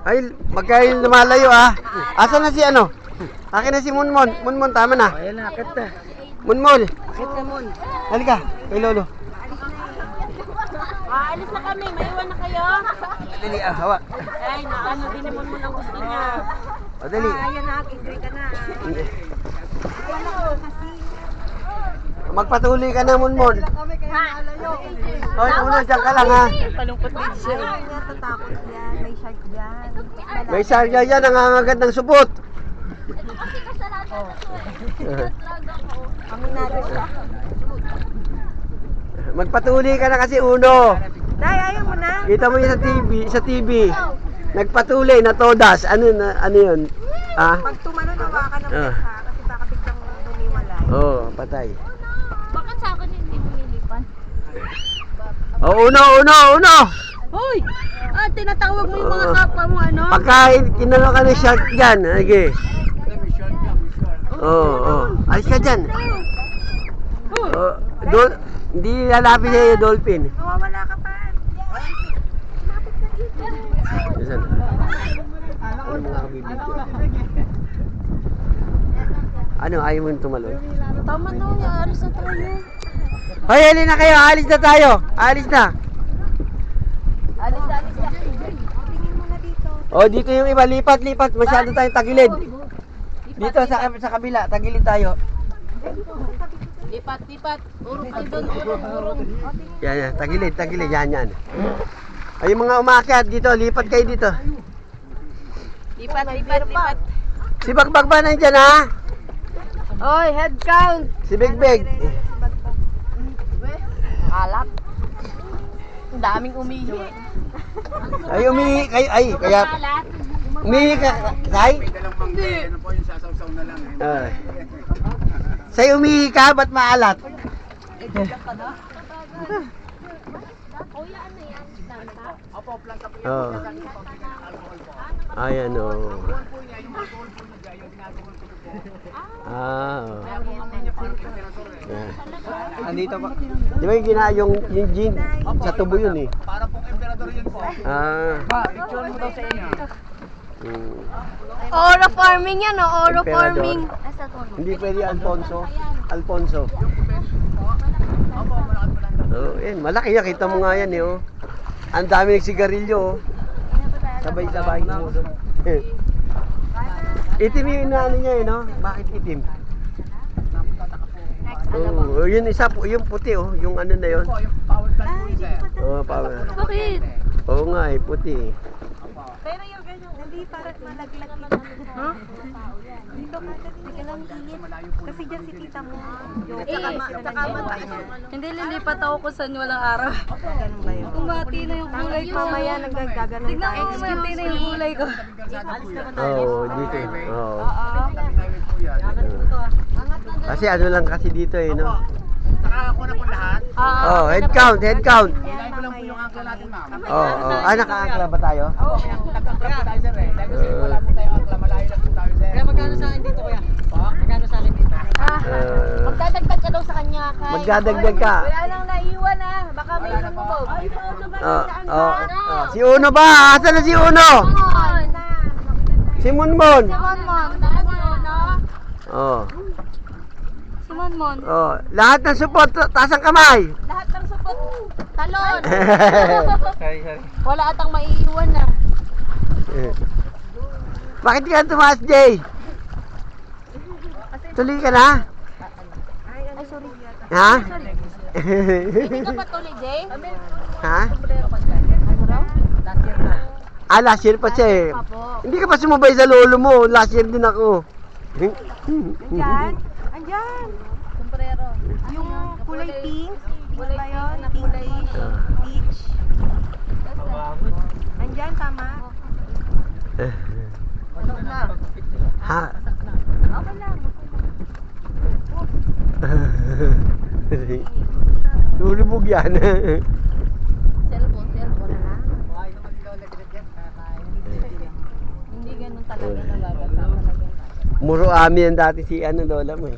Ay, magkail lumalayo ah. Asa na si ano? Akin na si Munmon. Munmon, tama na. Ayan na, akit na. Munmon. Akit na, Mon. Halika, kay Lolo. Alis na kami, maiwan na kayo. Dali, hawak. Ay, naano din naman mo ang gusto niya. O, dali. Ayan na, agree ka na. Magpatuloy ka na, Munmon. Ha? Hoy, uno, dyan ka lang ha. Palungkot din siya. Natatakot yan, may shark yan. May sarya yan, nangangagat ng supot. Kasi kasalanan na to eh. Aminado siya. Magpatuloy ka na kasi uno. Day, ayaw mo na. Kita mo yun sa TV. Nagpatuloy na todas. Ano yun? Ah? Pag tumano, nawa ka ng Ah. ha, kasi baka biglang humiwalay. Oh, patay. Bakit sa akin hindi lumilipan? Oh, uno. Hoy! Tinatawag mo yung mga kapwa mo ano? Pagka kinano ka ng shark dyan, sige. Oo. Alis ka dyan. Oh, hindi lalapit sa'yo yung dolphin. Mawawala ka pa. Saan? Ano mga kabibigyan? Ano, ayaw mo yung tumalon? Tama na, alis na tayo. Hoy, halina kayo, alis na tayo. Alis na. Alis na. Tingin mo na dito. Oh, dito yung iba, lipat. Masyado tayong tagilid. Dito sa kabila, tagilid tayo. Lipat. Urong kayo doon, urong. Yan, tagilid, yan. Ay, yung mga umakyat dito, lipat kayo dito. Lipat. Si Bagbag ba nandyan ha? Oy, head count. Si Begbeg. Alat. Ang daming umihi. Ay, umihi kayo, kaya... Umihi ka, Say? Hindi. Say, umihi ka, ba't maalat? Kuya, ano yan? Planta? Oh. Ayan o. Andito pa. Di ba yung yung gin? Sa tubo yun eh. Para pong emperador yun po. Picture mo daw sa inyo. Oro farming yan, oro Emperador. farming. Hindi pwede Alfonso. Oh, yan. Malaki yan. Kita mo nga yan eh. Oh. Ang dami ng sigarilyo. Oh. Sabay-sabay. Itim yung inaano niya eh, no? Bakit itim? Oh, yun isa po, yung puti oh, yung ano na yun. Yung power plant po yun, sir. Oh, power. Bakit? Oo nga eh, puti. Pero yung ganyan, hindi para malaglag. Dito ka, dito lang init. Kasi dyan si tita mo. Hindi lilipat ako kung saan walang araw. Ganun ba yun? Kumati na yung kulay ko. Mamaya naggaganon Tignan tayo. mo, kumati na yung kulay ko. Oo, dito eh. Oo. Highway po yan. Kasi ano lang kasi dito eh, no? Nakakakuha na po lahat. Oh, head count. Hilahin ko lang po yung angkla natin, ma'am. Oh. Ah, nakaangkla ba tayo? Nag-angkla po tayo, sir eh. Dahil kasi wala po tayo angkla, malayo lang po tayo, sir. Kaya magkano sa akin dito, kuya? Magkano sa akin dito? Magdadagdag ka daw sa kanya, Kay. Magdadagdag ka. Wala nang naiwan ah. Baka may lumubog. Si Uno ba? Asan na si Uno? Si Munmon. Monmon. No? Oh. Si Monmon. Oh, lahat ng support, taas ang kamay. Lahat ng supot. Talon. Sorry. Wala atang maiiwan na. Bakit ka tumaas, Jay? Tuloy ka na? Ay, sorry. Ha? Hindi ka patuloy, Jay? Ha? Ah, last year pa siya eh. Hindi ka pa sumabay sa lolo mo. Last year din ako. Andyan? Andyan. Sombrero. Yung kulay pink. Pink ba yun? Kulay. Peach. Andyan, tama. Ha? Okay lang. Lulubog yan. Cellphone na. Hindi ganun talaga nababasa talaga. Muro amin yan dati si ano lola mo eh.